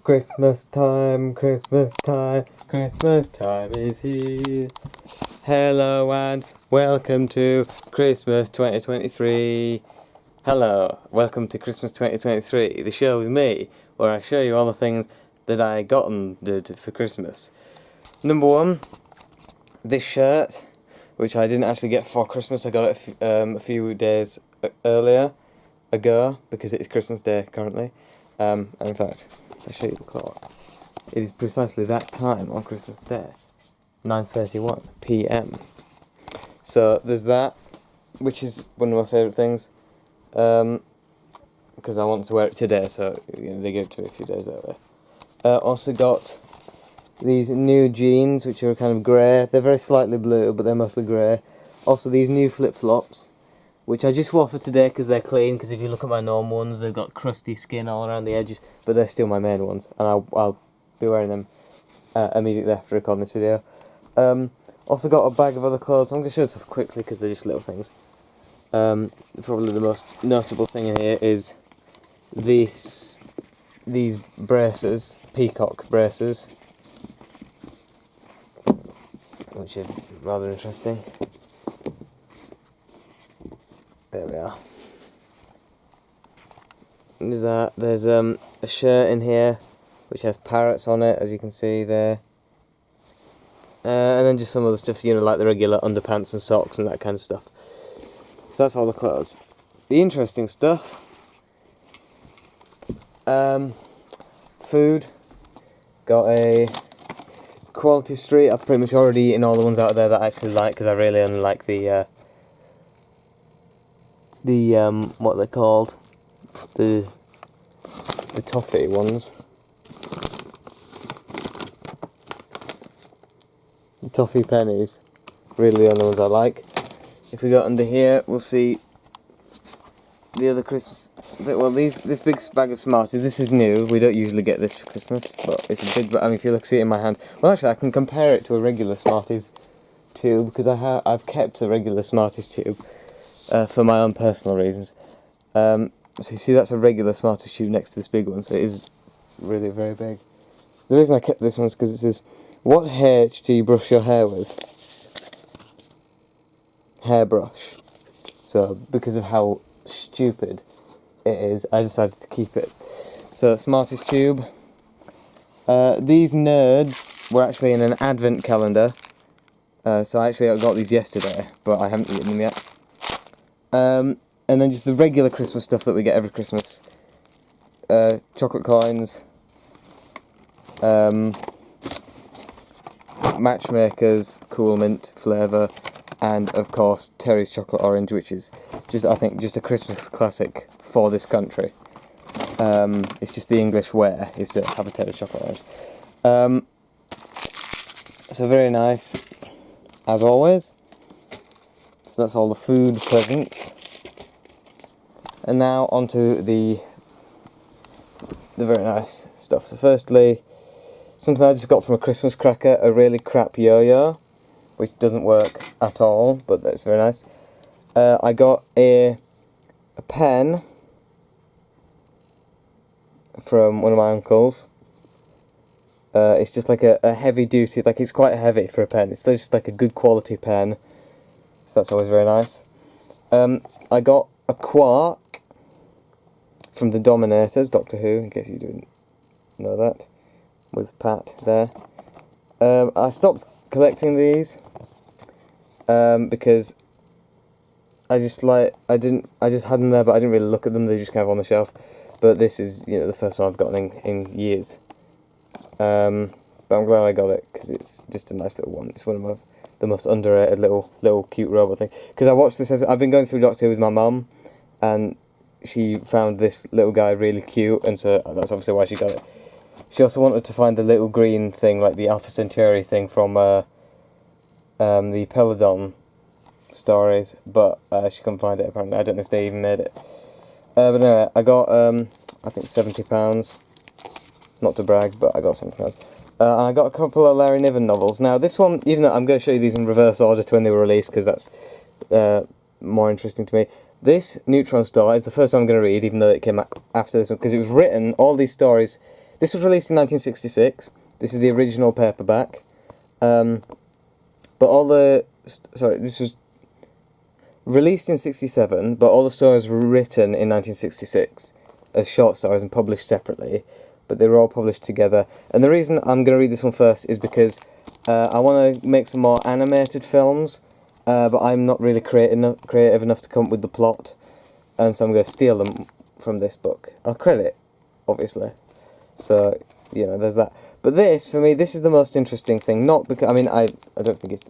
Christmas time, Christmas time, Christmas time is here. Hello and welcome to Christmas 2023. Hello, welcome to Christmas 2023, the show with me, where I show you all the things that I got and did for Christmas. Number one, this shirt, which I didn't actually get for Christmas. I got it a few days ago, because it is Christmas Day currently. And in fact, I'll show you the clock. It is precisely that time on Christmas Day, 9:31 PM. So there's that, which is one of my favourite things, because I want to wear it today. So they gave it to me a few days earlier. Also got these new jeans, which are kind of grey. They're very slightly blue, but they're mostly grey. Also these new flip-flops, which I just wore for today because they're clean, because if you look at my normal ones, they've got crusty skin all around the edges, but they're still my main ones, and I'll be wearing them immediately after recording this video. Also got a bag of other clothes. I'm going to show this off quickly because they're just little things. Probably the most notable thing in here is these braces, peacock braces, which are rather interesting. There we are. There's that. There's a shirt in here which has parrots on it, as you can see there. And then just some other stuff, like the regular underpants and socks and that kind of stuff. So that's all the clothes. The interesting stuff, food. Got a Quality Street. I've pretty much already eaten all the ones out of there that I actually like, because I really only like the what they're called, the toffee ones, the toffee pennies, really the only ones I like. If we go under here, we'll see the other Christmas, well, this big bag of Smarties. This is new, we don't usually get this for Christmas, but it's a big, if you see it in my hand, well actually I can compare it to a regular Smarties tube, because I've kept a regular Smarties tube for my own personal reasons. So you see that's a regular Smarties tube next to this big one, so it is really very big. The reason I kept this one is because it says, what H do you brush your hair with? Hairbrush. So because of how stupid it is, I decided to keep it. So Smarties tube. These nerds were actually in an advent calendar. So I got these yesterday, but I haven't eaten them yet. And then just the regular Christmas stuff that we get every Christmas. Chocolate coins, Matchmakers, Cool Mint flavour, and of course Terry's Chocolate Orange, which is I think just a Christmas classic for this country. It's just the English way is to have a Terry's Chocolate Orange. So very nice, as always. So that's all the food presents. And now onto the very nice stuff. So firstly, something I just got from a Christmas cracker, a really crap yo-yo, which doesn't work at all, but that's very nice. I got a pen from one of my uncles. It's just like a heavy duty, like it's quite heavy for a pen. It's just like a good quality pen, so that's always very nice. I got a quark from the Dominators, Doctor Who, in case you didn't know that, with Pat there. I stopped collecting these because I just had them there, but I didn't really look at them. They're just kind of on the shelf. But this is the first one I've gotten in years. But I'm glad I got it because it's just a nice little one. It's one of the most underrated little cute robot thing. Because I watched this episode, I've been going through Doctor Who with my mum, and she found this little guy really cute, and so that's obviously why she got it. She also wanted to find the little green thing, like the Alpha Centauri thing from the Peladon stories, but she couldn't find it apparently. I don't know if they even made it. But anyway, I got I think £70. Not to brag, but I got £70. And I got a couple of Larry Niven novels. Now this one, even though I'm going to show you these in reverse order to when they were released, because that's more interesting to me. This Neutron Star is the first one I'm going to read, even though it came after this one, because it was written, all these stories, This was released in 1966. This is the original paperback. But all the... Sorry, this was released in 67, but all the stories were written in 1966 as short stories and published separately, but they were all published together. And the reason I'm going to read this one first is because I want to make some more animated films, but I'm not really creative enough to come up with the plot, and so I'm going to steal them from this book. I'll credit it, obviously. So, you know, there's that. But this, for me, this is the most interesting thing. Not because, I mean, I don't think it's...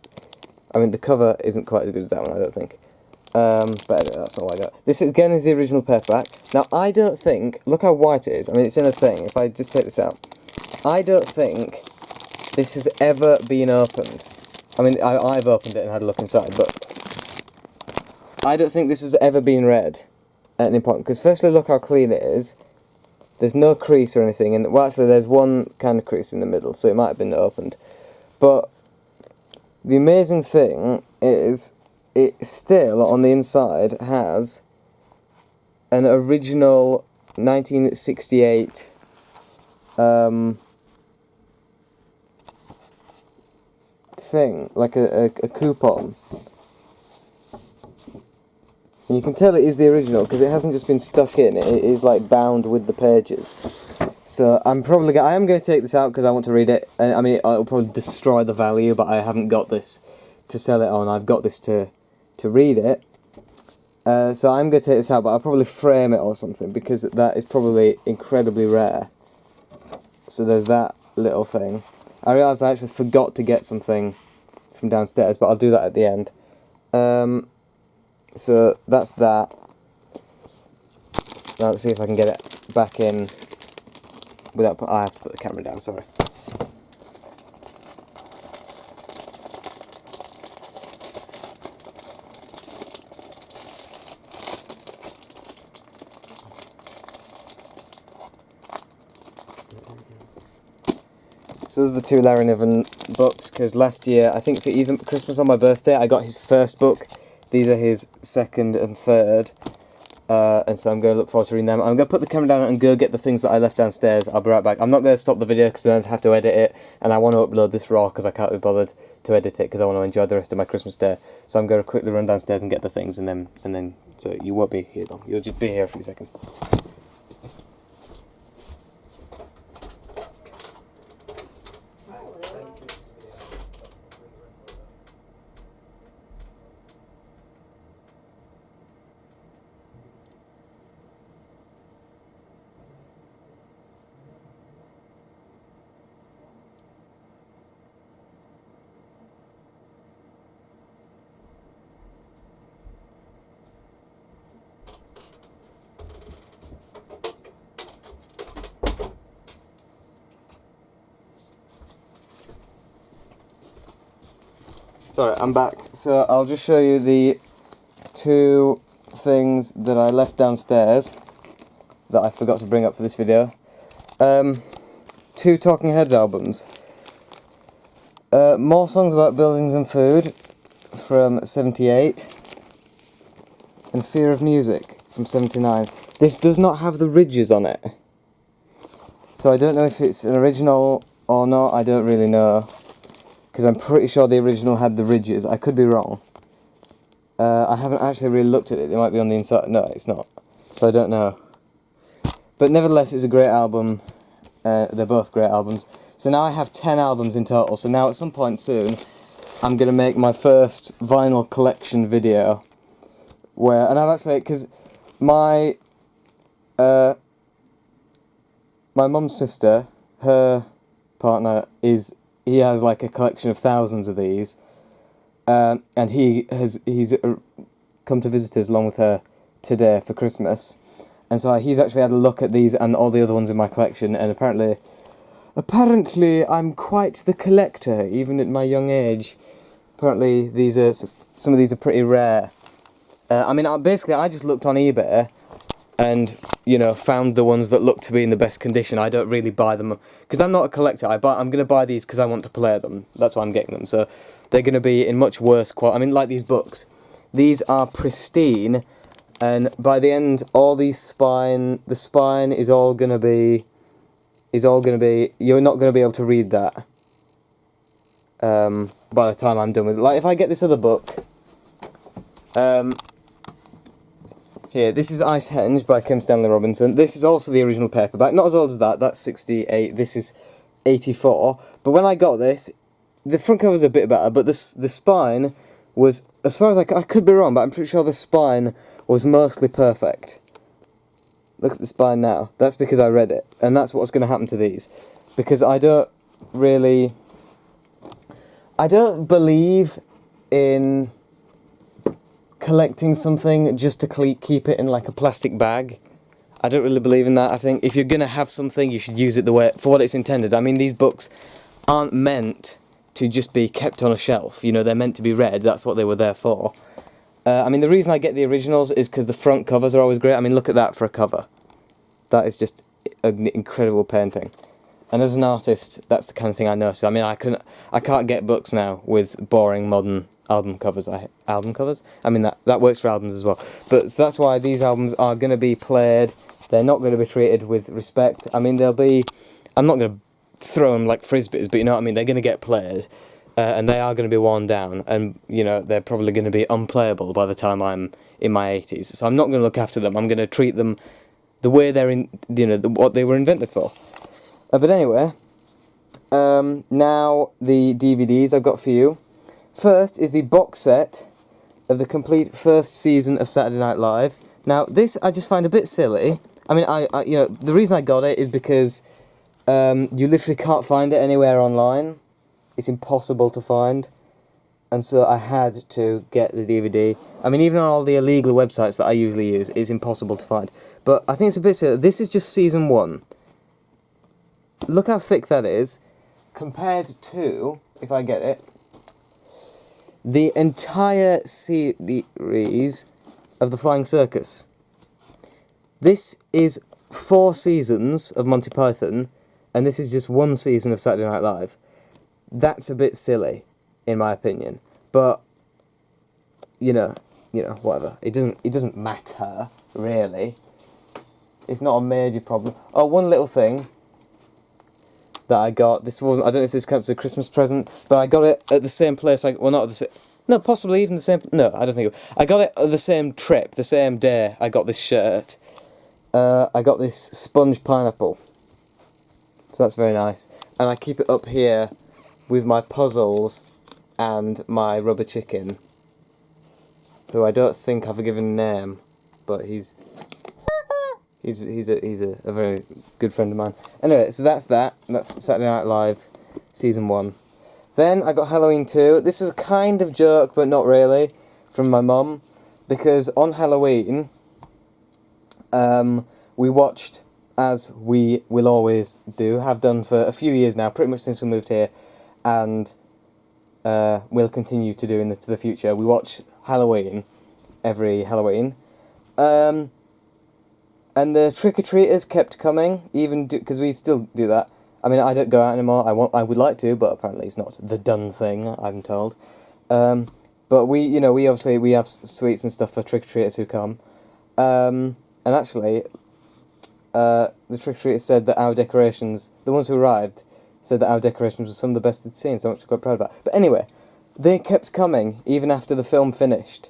I mean, the cover isn't quite as good as that one, I don't think. But anyway, that's not what I got. This, again, is the original paperback. Now, I don't think... Look how white it is. I mean, it's in a thing. If I just take this out. I don't think this has ever been opened. I mean, I've opened it and had a look inside, but... I don't think this has ever been read at any point. Because firstly, look how clean it is. There's no crease or anything. And, well, actually, there's one kind of crease in the middle, so it might have been opened. But the amazing thing is... it still, on the inside, has an original 1968 thing, like a coupon. And you can tell it is the original, because it hasn't just been stuck in, it is like bound with the pages. So I am going to take this out because I want to read it, and I mean, it'll probably destroy the value, but I haven't got this to sell it on, I've got this to read it. So I'm going to take this out, but I'll probably frame it or something, because that is probably incredibly rare. So there's that little thing. I realised I actually forgot to get something from downstairs, but I'll do that at the end. So that's that. Now let's see if I can get it back in without... I have to put the camera down, sorry. So those are the two Larry Niven books, because last year, I think for either Christmas or my birthday, I got his first book. These are his second and third, and so I'm going to look forward to reading them. I'm going to put the camera down and go get the things that I left downstairs. I'll be right back. I'm not going to stop the video because then I'd have to edit it, and I want to upload this raw because I can't be bothered to edit it because I want to enjoy the rest of my Christmas day. So I'm going to quickly run downstairs and get the things, and then so you won't be here long. You'll just be here for a few seconds. Sorry, I'm back. So I'll just show you the two things that I left downstairs that I forgot to bring up for this video. Two Talking Heads albums. More Songs About Buildings and Food from 78, and Fear of Music from 79. This does not have the ridges on it, so I don't know if it's an original or not. I don't really know, because I'm pretty sure the original had the ridges. I could be wrong. I haven't actually really looked at it. They might be on the inside. No, it's not. So I don't know. But nevertheless, it's a great album. They're both great albums. So now I have 10 albums in total. So now at some point soon, I'm going to make my first vinyl collection video. And I've actually, because my mum's sister, her partner, he has like a collection of thousands of these, and he's come to visit us along with her today for Christmas, and so he's actually had a look at these and all the other ones in my collection, and apparently I'm quite the collector, even at my young age. Apparently some of these are pretty rare. I mean, basically I just looked on eBay and, you know, found the ones that look to be in the best condition. I don't really buy them, because I'm not a collector. I'm going to buy these because I want to play them. That's why I'm getting them. So they're going to be in much worse quality. I mean, like these books. These are pristine, and by the end, the spine is all going to be is all going to be... You're not going to be able to read that by the time I'm done with it. Like, if I get this other book... here, this is Ice Henge by Kim Stanley Robinson. This is also the original paperback. Not as old as that. That's 68. This is 84. But when I got this, the front cover's a bit better, but the spine was... As far as I could be wrong, but I'm pretty sure the spine was mostly perfect. Look at the spine now. That's because I read it. And that's what's going to happen to these. Because I don't believe in collecting something just to keep it in like a plastic bag. I don't really believe in that. I think if you're going to have something, you should use it for what it's intended. I mean, these books aren't meant to just be kept on a shelf. You know, they're meant to be read. That's what they were there for. I mean, the reason I get the originals is because the front covers are always great. I mean, look at that for a cover. That is just an incredible painting. And as an artist, that's the kind of thing I notice. I mean, I can't get books now with boring modern album covers. Album covers? I mean, that works for albums as well. But so that's why these albums are going to be played. They're not going to be treated with respect. I mean, I'm not going to throw them like frisbees, but you know what I mean? They're going to get played. And they are going to be worn down, and you know they're probably going to be unplayable by the time I'm in my 80s. So I'm not going to look after them. I'm going to treat them the way they're in, you know, what they were invented for. But anyway, now the DVDs I've got for you. First is the box set of the complete first season of Saturday Night Live. Now this I just find a bit silly. I mean, I you know, the reason I got it is because you literally can't find it anywhere online. It's impossible to find, and so I had to get the DVD. I mean, even on all the illegal websites that I usually use, it's impossible to find. But I think it's a bit silly. This is just season 1. Look how thick that is, compared to, if I get it, the entire series of The Flying Circus. This is 4 seasons of Monty Python, and this is just 1 season of Saturday Night Live. That's a bit silly, in my opinion. But you know, whatever. It doesn't matter really. It's not a major problem. Oh, one little thing that I got. This wasn't. I don't know if this counts as a Christmas present, but I got it at the same place. Well, not at the same. No, possibly even the same. No, I don't think. I got it at the same trip, the same day. I got this shirt. I got this sponge pineapple. So that's very nice, and I keep it up here with my puzzles and my rubber chicken, who I don't think I've given a name, but he's a very good friend of mine. Anyway, so that's that. That's Saturday Night Live, season 1. Then I got Halloween 2. This is a kind of joke, but not really, from my mum, because on Halloween, we watched, as we will always do, have done for a few years now, pretty much since we moved here, and we'll continue to do into the future. We watch Halloween every Halloween, and the trick-or-treaters kept coming, even because we still do that. I mean, I don't go out anymore. I would like to, but apparently it's not the done thing, I'm told. But we obviously have sweets and stuff for trick-or-treaters who come, and actually, the trick-or-treaters said that our decorations, the ones who arrived, said that our decorations were some of the best they'd seen, so I'm actually quite proud of that. But anyway, they kept coming, even after the film finished.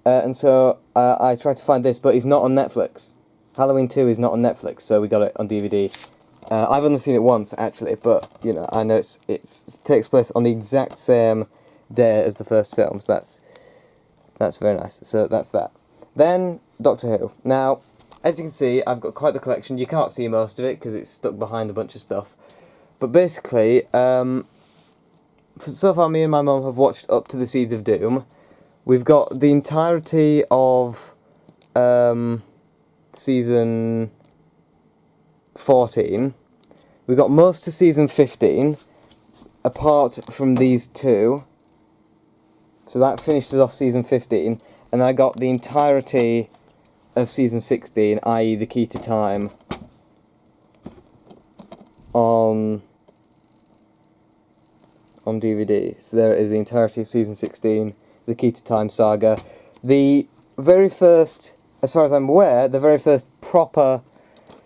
And so I tried to find this, but it's not on Netflix. Halloween 2 is not on Netflix, so we got it on DVD. I've only seen it once, actually, but, you know, I know it takes place on the exact same day as the first film, so that's very nice. So that's that. Then, Doctor Who. Now, as you can see, I've got quite the collection. You can't see most of it, because it's stuck behind a bunch of stuff. But basically, so far me and my mum have watched up to the Seeds of Doom. We've got the entirety of season 14. We've got most of season 15, apart from these 2. So that finishes off season 15. And I got the entirety of season 16, i.e. the Key to Time, on DVD. So there is the entirety of season 16, the Key to Time saga. The very first, as far as I'm aware, the very first proper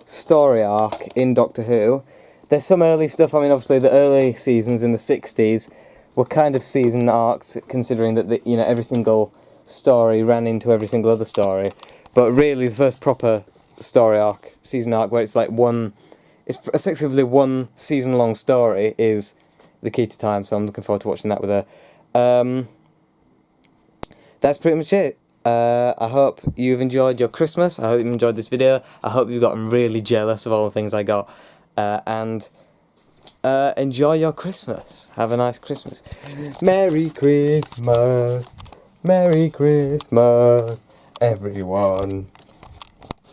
story arc in Doctor Who there's some early stuff. I mean, obviously the early seasons in the 60s were kind of season arcs, considering that every single story ran into every single other story. But really, the first proper story arc, season arc, where it's like it's effectively one season-long story, is The Key to Time. So I'm looking forward to watching that with her. That's pretty much it. I hope you've enjoyed your Christmas. I hope you enjoyed this video. I hope you've gotten really jealous of all the things I got. And enjoy your Christmas. Have a nice Christmas. Merry Christmas. Merry Christmas, everyone.